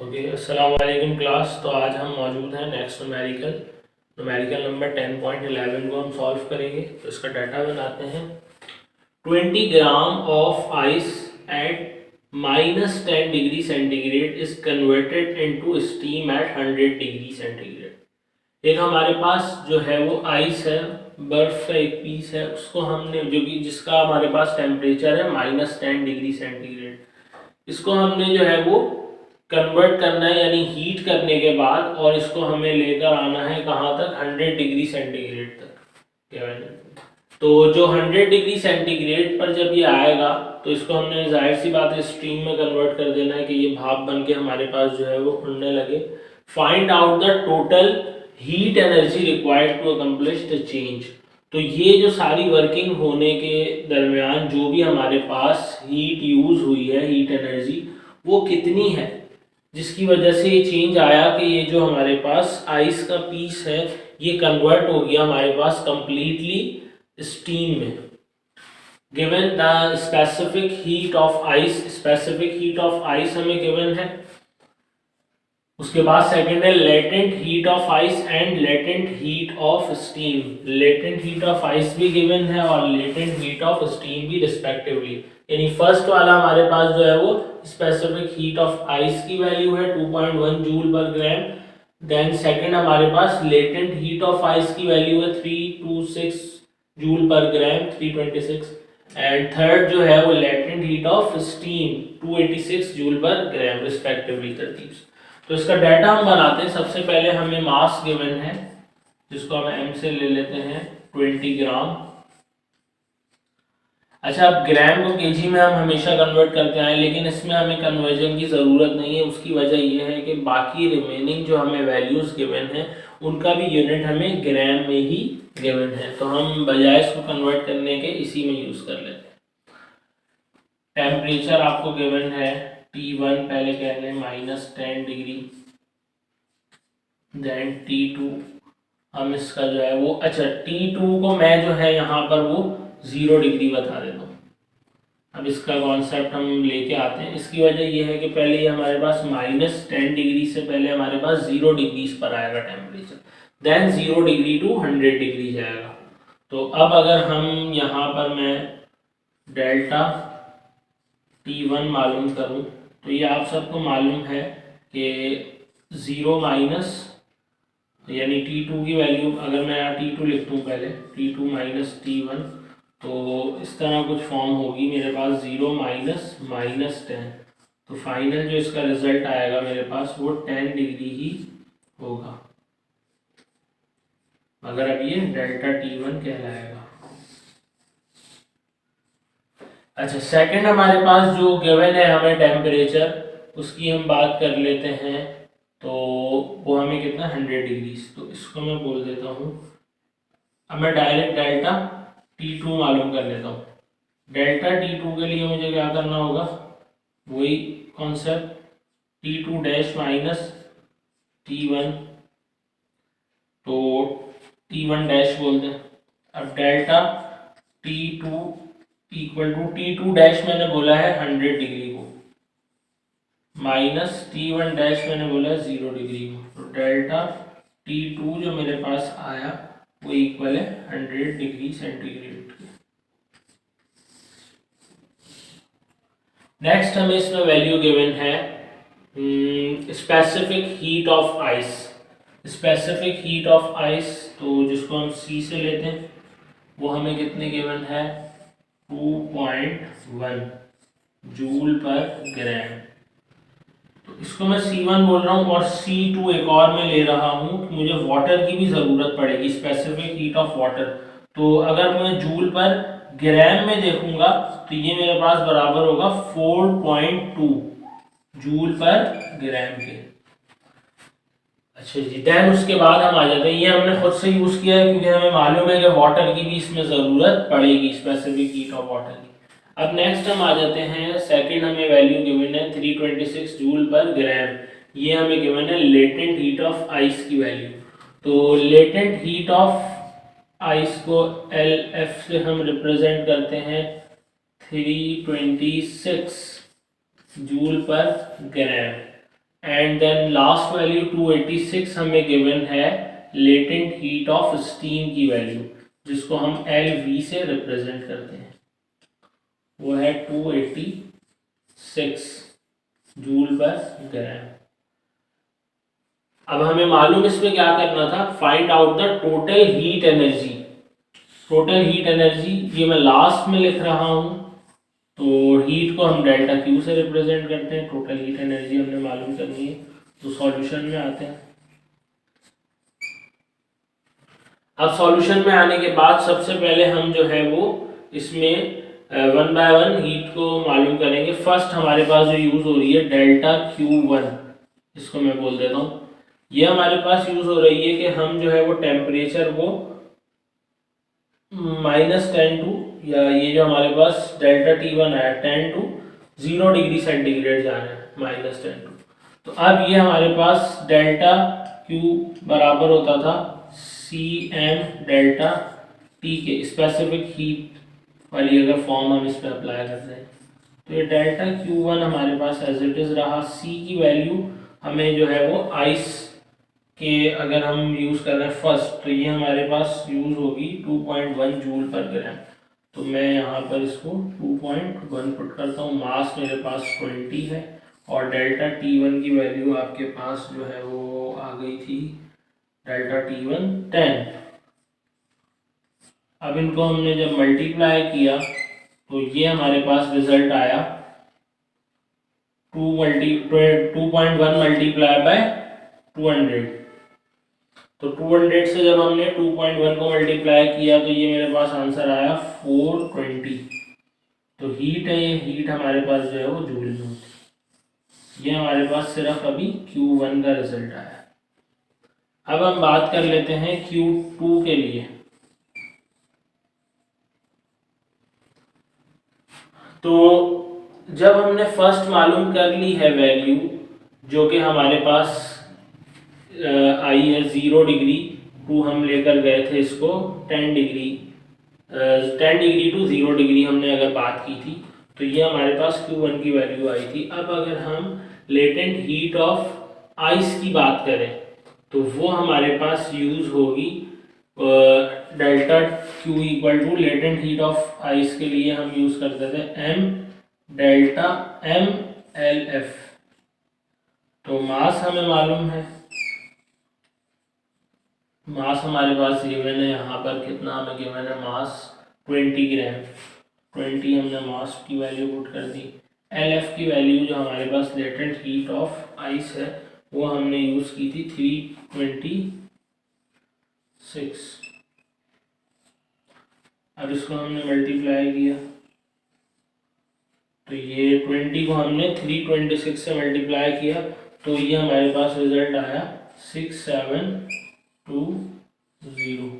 Okay, अस्सलाम वालेकुम class. तो आज हम मौजूद हैं नेक्स्ट न्यूमेरिकल नंबर 10.11 को हम सॉल्व करेंगे। तो इसका डाटा बनाते हैं। 20 gram of ice eight -10 degree centigrade is converted into steam eight 100 degree centigrade. एक हमारे पास जो है वो आइस है, बर्फ का एक पीस है, उसको हमने जिसका हमारे पास टेम्परेचर है -10 डिग्री सेंटीग्रेड, इसको हमने जो है वो कन्वर्ट करना है, यानी हीट करने के बाद, और इसको हमें लेकर आना है कहाँ तक, 100 डिग्री सेंटीग्रेड तक। क्या है, तो जो 100 डिग्री सेंटीग्रेड पर जब ये आएगा तो इसको हमने जाहिर सी बात है स्टीम में कन्वर्ट कर देना है कि ये भाप बन के हमारे पास जो है वो उड़ने लगे। Find out the total heat energy required to accomplish the change. तो ये जो सारी वर्किंग होने के दरमियान जो भी हमारे पास हीट यूज हुई है, हीट एनर्जी, वो कितनी है, जिसकी वजह से ये चेंज आया कि ये जो हमारे पास आइस का पीस है ये कन्वर्ट हो गया हमारे पास कंप्लीटली स्टीम में। Given the specific heat of ice, specific heat of ice हमें गिवन है। उसके बाद सेकंड है latent heat of ice and latent heat of steam. Latent heat of ice भी गिवन है और लेटेंट हीट ऑफ स्टीम भी रिस्पेक्टिवली। यानी फर्स्ट वाला हमारे पास जो है वो स्पेसिफिक हीट ऑफ आइस की वैल्यू है 2.1 जूल पर ग्राम। देन सेकंड हमारे पास लेटेंट हीट ऑफ आइस की वैल्यू है 326 जूल पर ग्राम, 326। एंड थर्ड जो है वो latent heat of steam 286 joule पर ग्राम रिस्पेक्टिवली, तरतीब से। तो इसका डाटा हम बनाते हैं। सबसे पहले हमें मास गिवन है, जिसको हम एम से ले लेते हैं 20 ग्राम। अच्छा, अब ग्राम को केजी में हम हमेशा कन्वर्ट करते हैं, लेकिन इसमें हमें कन्वर्जन की ज़रूरत नहीं है। उसकी वजह यह है कि बाकी रिमेनिंग जो हमें वैल्यूज़ गिवन है उनका भी यूनिट हमें ग्राम में ही गिवन है, तो हम बजाय इसको कन्वर्ट करने के इसी में यूज़ कर लेते हैं। टेम्परेचर आपको गिवन है T1, पहले कह लें -10 डिग्री, देन T2 हम इसका जो है वो, अच्छा T2 को मैं जो है यहाँ पर वो 0 डिग्री बता देता हूँ। अब इसका कॉन्सेप्ट हम लेके आते हैं। इसकी वजह यह है कि पहले ये हमारे पास -10 डिग्री से पहले हमारे पास 0 डिग्रीज पर आएगा temperature, then 0 degree to 100 degree जाएगा। तो अब अगर हम यहाँ पर मैं डेल्टा T1 मालूम करूँ, तो ये आप सबको मालूम है कि 0 माइनस, यानी T2 की वैल्यू अगर मैं यहाँ T2 लिख दूँ पहले, T2 माइनस T1, तो इस तरह कुछ फॉर्म होगी मेरे पास 0 माइनस -10। तो फाइनल जो इसका रिजल्ट आएगा मेरे पास वो 10 डिग्री ही होगा, मगर अब ये डेल्टा T1 कहलाएगा। अच्छा, सेकंड हमारे पास जो गिवन है हमें टेम्परेचर, उसकी हम बात कर लेते हैं। तो वो हमें कितना, 100 डिग्री। तो इसको मैं बोल देता हूँ, अब मैं डायरेक्ट डेल्टा T2 मालूम कर लेता हूँ। डेल्टा T2 के लिए मुझे क्या करना होगा, वही concept, T2 dash minus T1, तो T1 डैश बोल दें। अब delta T2 equal to T2 dash मैंने बोला है 100 डिग्री को, माइनस T1 डैश मैंने बोला है 0 डिग्री को। तो डेल्टा T2 जो मेरे पास आया वो इक्वल है 100 डिग्री सेंटीग्रेड के। नेक्स्ट हमें इसमें वैल्यू गिवन है specific heat of ice. Specific heat of ice, तो जिसको हम C से लेते हैं, वो हमें कितने गिवन है, 2.1 जूल पर ग्राम। तो इसको मैं C1 बोल रहा हूँ और C2 एक और मैं ले रहा हूँ। मुझे वाटर की भी ज़रूरत पड़ेगी, स्पेसिफिक हीट ऑफ वाटर। तो अगर मैं जूल पर ग्राम में देखूंगा तो ये मेरे पास बराबर होगा 4.2 जूल पर ग्राम के। अच्छा जी, देन उसके बाद हम आ जाते हैं, ये हमने खुद से यूज़ किया है क्योंकि हमें मालूम है कि वाटर की भी इसमें ज़रूरत पड़ेगी, स्पेसिफिक हीट ऑफ वाटर की। अब नेक्स्ट हम आ जाते हैं, सेकंड हमें वैल्यू गिवन है 326 जूल पर ग्राम। ये हमें गिवन है लेटेंट हीट ऑफ आइस की वैल्यू। तो लेटेंट हीट ऑफ आइस को LF से हम रिप्रेजेंट करते हैं 326 जूल पर gram. And then last value 286 हमें गिवन है लेटेंट हीट ऑफ स्टीम की वैल्यू, जिसको हम LV से रिप्रेजेंट करते हैं, वो है 286 जूल पर ग्राम। अब हमें मालूम इसमें क्या करना था, find out the total heat energy. Total heat energy ये मैं लास्ट में लिख रहा हूं, तो हीट को हम डेल्टा क्यू से रिप्रेजेंट करते हैं, टोटल हीट एनर्जी हमने मालूम करनी है। तो सॉल्यूशन में आते हैं। अब सॉल्यूशन में आने के बाद सबसे पहले हम जो है वो इसमें वन बाय वन हीट को मालूम करेंगे। फर्स्ट हमारे पास जो यूज हो रही है डेल्टा Q1, इसको मैं बोल देता हूँ, ये हमारे पास यूज हो रही है कि हम जो है वो टेम्परेचर को -10 टू, या ये जो हमारे पास डेल्टा T1 है 10 टू 0 डिग्री सेंटीग्रेड जा रहे हैं, -10 टू। तो अब ये हमारे पास डेल्टा Q बराबर होता था CM डेल्टा T के, स्पेसिफिक हीट वाली अगर फॉर्म हम इस पर अप्लाई करते हैं तो ये डेल्टा Q1 हमारे पास एज इट इज रहा। C की वैल्यू हमें जो है वो आइस के अगर हम यूज़ कर रहे हैं फर्स्ट, तो ये हमारे पास यूज़ होगी 2.1 जूल पर ग्राम। तो मैं यहाँ पर इसको 2.1 पुट करता हूँ। मास मेरे पास 20 है और डेल्टा T1 की वैल्यू आपके पास जो है वो आ गई थी डेल्टा T1 10। अब इनको हमने जब मल्टीप्लाई किया तो ये हमारे पास रिजल्ट आया 2.1 मल्टीप्लाई बाय 200। तो 200 से जब हमने 2.1 को मल्टीप्लाई किया तो ये मेरे पास आंसर आया 420। तो हीट है, ये हीट हमारे पास जो है वो जूल में होती है। ये हमारे पास सिर्फ अभी Q1 का रिजल्ट आया। अब हम बात कर लेते हैं Q2 के लिए। तो जब हमने फर्स्ट मालूम कर ली है वैल्यू, जो कि हमारे पास आई है 0 डिग्री टू, हम लेकर गए थे इसको 10 डिग्री, 10 डिग्री टू 0 डिग्री हमने अगर बात की थी, तो ये हमारे पास Q1 की वैल्यू आई थी। अब अगर हम लेटेंट हीट ऑफ आइस की बात करें तो वो हमारे पास यूज होगी delta Q equal to latent heat of ice के लिए हम यूज करते थे M डेल्टा MLF। तो मास हमें मालूम है, मास हमारे पास गिवन है, यहाँ पर कितना हमें गिवन है, मास 20 ग्राम। 20 हमने मास की वैल्यू पुट कर दी। LF की वैल्यू जो हमारे पास लेटेंट हीट ऑफ आइस है वो हमने यूज की थी 326। अब इसको हमने मल्टीप्लाई किया तो ये 20 को हमने 326 से मल्टीप्लाई किया तो ये हमारे पास रिजल्ट आया 6720।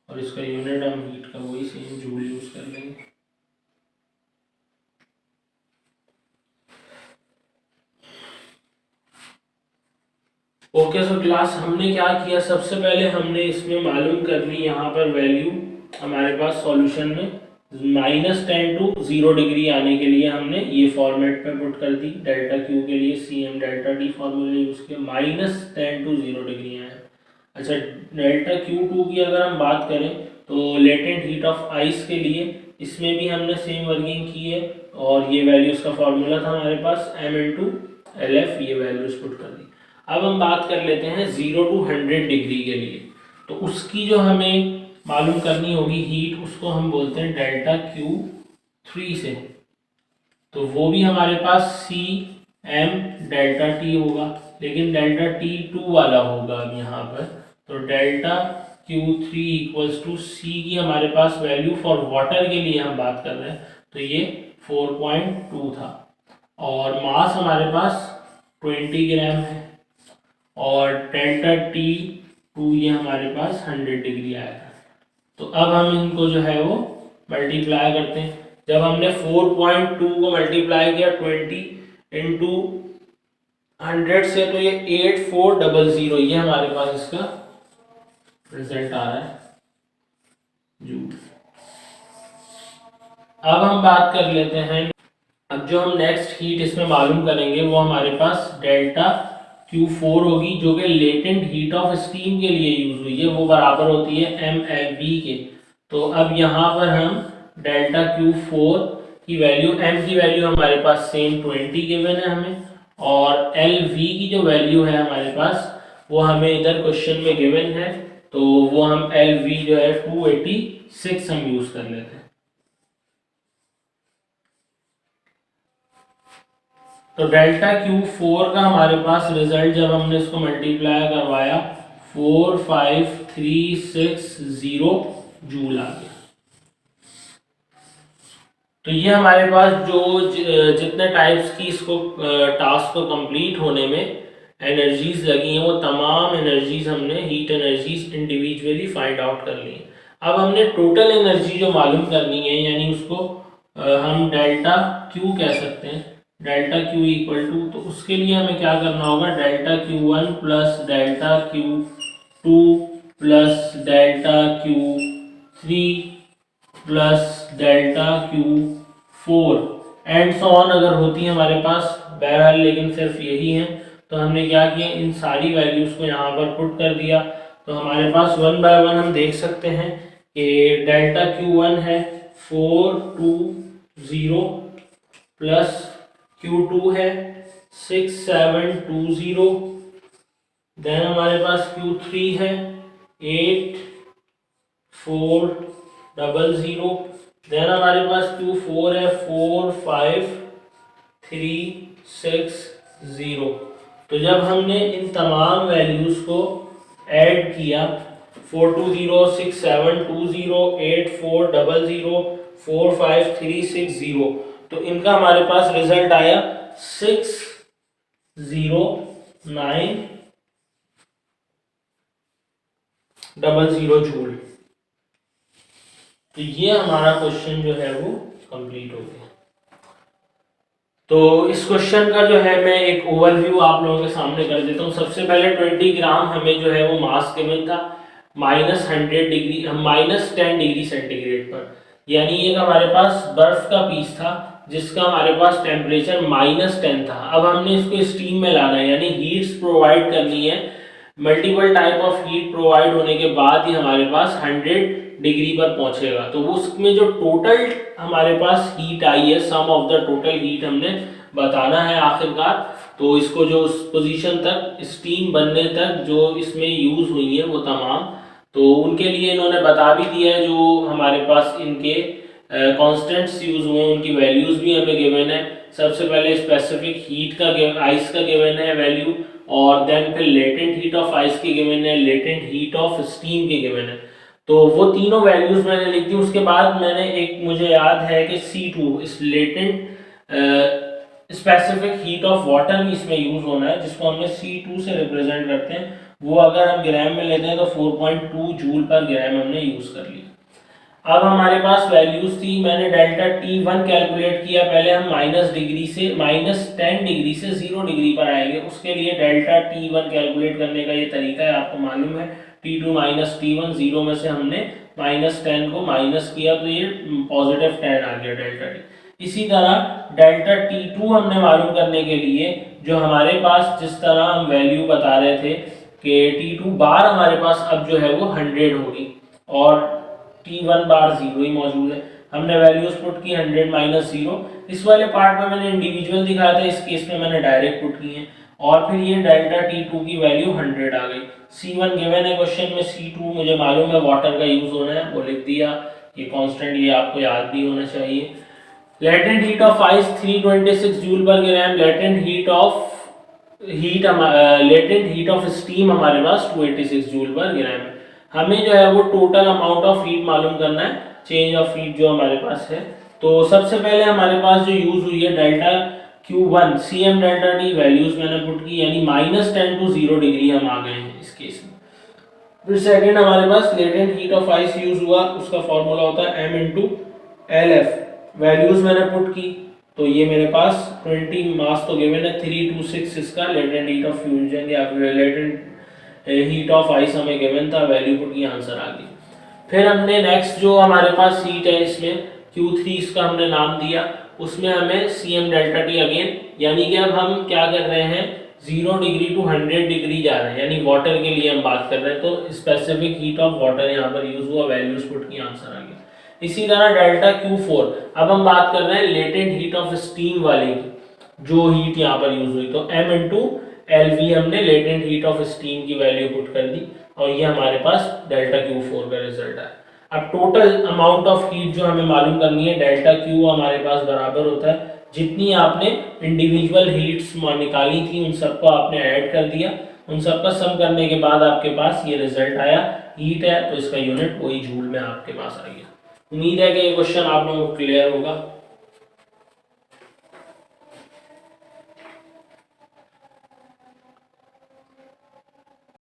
और इसका यूनिट हम हीट का वही सेम जूल यूज कर लेंगे। ओके सो क्लास, हमने क्या किया, सबसे पहले हमने इसमें मालूम कर ली यहाँ पर वैल्यू हमारे पास सॉल्यूशन में -10 टू 0 डिग्री आने के लिए हमने ये फॉर्मेट पे पुट कर दी। डेल्टा Q के लिए CM डेल्टा T फॉर्मूले यूज किया, -10 टू 0 डिग्री आया। अच्छा, डेल्टा Q2 की अगर हम बात करें तो लेटेंट हीट ऑफ आइस के लिए इसमें भी हमने सेम वर्किंग की है और ये वैल्यूज का फॉर्मूला था हमारे पास M इंटू LF, ये वैल्यूज पुट कर दी। अब हम बात कर लेते हैं 0 टू 100 डिग्री के लिए, तो उसकी जो हमें मालूम करनी होगी हीट, उसको हम बोलते हैं डेल्टा Q3 से। तो वो भी हमारे पास CM डेल्टा T होगा, लेकिन डेल्टा T2 वाला होगा अब यहाँ पर। तो delta Q3 equals to C की हमारे पास वैल्यू फॉर वाटर के लिए हम बात कर रहे हैं तो ये 4.2 था और मास हमारे पास 20 ग्राम है और डेल्टा T2 ये हमारे पास 100 डिग्री आया था। तो अब हम इनको जो है वो मल्टीप्लाई करते हैं। जब हमने 4.2 को मल्टीप्लाई किया 20 इंटू 100 से तो ये 8400, ये हमारे पास इसका रिजल्ट आ रहा है जूल। अब हम बात कर लेते हैं अब जो हम नेक्स्ट हीट इसमें मालूम करेंगे वो हमारे पास डेल्टा Q4 होगी, जो कि लेटेंट हीट ऑफ स्टीम के लिए यूज हुई है, वो बराबर होती है MLV के। तो अब यहाँ पर हम डेल्टा Q4 की वैल्यू, M की वैल्यू हमारे पास सेम 20 गिवन है हमें, और LV की जो वैल्यू है हमारे पास वो हमें इधर क्वेश्चन में गिवन है, तो वो हम LV जो है 286 हम यूज कर लेते हैं। तो डेल्टा Q4 का हमारे पास रिजल्ट जब हमने इसको मल्टीप्लाई करवाया 45360 जूल आ गया। तो ये हमारे पास जो जितने टाइप्स की इसको टास्क को कंप्लीट होने में एनर्जीज लगी हैं, वो तमाम एनर्जीज हमने heat energies individually find out कर ली हैं। अब हमने टोटल एनर्जी जो मालूम करनी है, यानी उसको हम डेल्टा Q कह सकते हैं, डेल्टा Q इक्वल टू, तो उसके लिए हमें क्या करना होगा, delta Q1 plus delta Q2 plus delta Q3 plus delta Q4 and so on अगर होती है हमारे पास, बहरहाल लेकिन सिर्फ यही है। तो हमने क्या किया, इन सारी वैल्यूज को यहाँ पर पुट कर दिया। तो हमारे पास वन बाय वन हम देख सकते हैं कि डेल्टा Q1 है 420 प्लस Q2 है 6720, देन हमारे पास Q3 है 8400, देन हमारे पास Q4 है 45360। तो जब हमने इन तमाम वैल्यूज को ऐड किया 420 6720 8400 45360, तो इनका हमारे पास रिजल्ट आया 60900 जूल। तो ये हमारा क्वेश्चन जो है वो कंप्लीट हो गया। तो इस क्वेश्चन का जो है मैं एक ओवरव्यू आप लोगों के सामने कर देता हूँ। सबसे पहले 20 ग्राम हमें जो है वो मास गिवन था -10 डिग्री सेंटीग्रेड पर, यानी एक हमारे पास बर्फ का पीस था जिसका हमारे पास टेम्परेचर -10 था। अब हमने इसको स्टीम में लाना है, यानी हीट्स प्रोवाइड करनी है, multiple type of heat provide होने के बाद ही हमारे पास 100 डिग्री पर पहुंचेगा। तो वो उसमें जो टोटल हमारे पास हीट आई है, सम ऑफ द टोटल हीट हमने बताना है आखिरकार। तो इसको जो उस पोजीशन तक स्टीम बनने तक जो इसमें यूज हुई है वो तमाम, तो उनके लिए इन्होंने बता भी दिया है, जो हमारे पास इनके कांस्टेंट्स यूज हुए उनकी वैल्यूज भी हमें गिवन है। सबसे पहले स्पेसिफिक हीट का आइस का गिवन है वैल्यू, और देन फिर लेटेंट हीट ऑफ आइस की गिवन है, लेटेंट हीट ऑफ स्टीम की गिवन है। तो वो तीनों वैल्यूज मैंने लिख दी। उसके बाद मैंने एक, मुझे याद है कि C2 इस latent specific heat of water भी इसमें यूज होना है, जिसको हमने C2 से रिप्रेजेंट करते हैं। वो अगर हम ग्राम में लेते हैं तो 4.2 जूल पर ग्राम हमने यूज कर लिया। अब हमारे पास वैल्यूज थी, मैंने डेल्टा T1 कैलकुलेट किया। पहले हम -10 डिग्री से 0 डिग्री पर आएंगे, उसके लिए डेल्टा T1 कैलकुलेट करने का ये तरीका है, आपको मालूम है। T2 - T1, 0 में से हमने -10 को माइनस किया तो ये +10 आ गया डेल्टा T। इसी तरह डेल्टा T2 हमने मालूम करने के लिए जो हमारे पास जिस तरह हम वैल्यू बता रहे थे कि T2 बार हमारे पास अब जो है वो 100 होगी और T1 बार 0 ही मौजूद है। हमने वैल्यूज पुट की 100 - 0। इस वाले पार्ट में मैंने इंडिविजुअल दिखाया था, इस केस में मैंने डायरेक्ट पुट की है, और फिर ये डेल्टा T2 की वैल्यू 100 आ गई। C1 गिवन है क्वेश्चन में, C2 मुझे मालूम है वाटर का यूज होना है, वो लिख दिया। ये कांस्टेंट ये आपको याद भी होना चाहिए। Latent heat of ice 326 joule पर ग्राम, लेटेंट हीट ऑफ स्टीम हमारे पास 286 जूल पर ग्राम। हमें जो है वो टोटल अमाउंट ऑफ हीट मालूम करना है, चेंज ऑफ हीट जो हमारे पास है। तो सबसे पहले हमारे पास जो यूज हुई है delta Q1 CM delta T values मैंने पुट की, यानी -10 to 0 डिग्री हम आ गए हैं इस केस में। फिर सेकंड हमारे पास latent heat of ice use हुआ, उसका फॉर्मूला होता है M × LF। वैल्यूज मैंने पुट की, तो ये मेरे पास 20 मास तो गिवन है, 326 इसका लेटेंट हीट ऑफ फ्यूजन या लेटेंट हीट ऑफ आइस हमें गिवन था, वैल्यू पुट की, आंसर आ गई। फिर हमने नेक्स्ट जो हमारे पास हीट है इसमें Q3 इसका हमने नाम दिया, उसमें हमें CM डेल्टा T अगेन, यानी कि अब हम क्या कर रहे हैं 0 डिग्री टू 100 डिग्री जा रहे हैं, यानी वाटर के लिए हम बात कर रहे हैं, तो स्पेसिफिक हीट ऑफ वाटर यहाँ पर यूज हुआ, वैल्यूज पुट की, आंसर आ गया। इसी तरह डेल्टा Q4, अब हम बात कर रहे हैं लेटेंट हीट ऑफ स्टीम वाले की, जो हीट यहाँ पर यूज हुई, तो M इंटू LV हमने लेटेंट हीट ऑफ स्टीम की वैल्यू पुट कर दी और ये हमारे पास डेल्टा Q4 का रिजल्ट है। अब टोटल अमाउंट ऑफ हीट जो हमें मालूम करनी है, डेल्टा Q हमारे पास बराबर होता है जितनी आपने इंडिविजुअल हीट्स निकाली थी उन सबको आपने ऐड कर दिया, उन सबका सम करने के बाद आपके पास ये रिजल्ट आया, हीट है तो इसका यूनिट वही जूल में आपके पास आ गया। उम्मीद है कि ये क्वेश्चन आप लोगों को क्लियर होगा।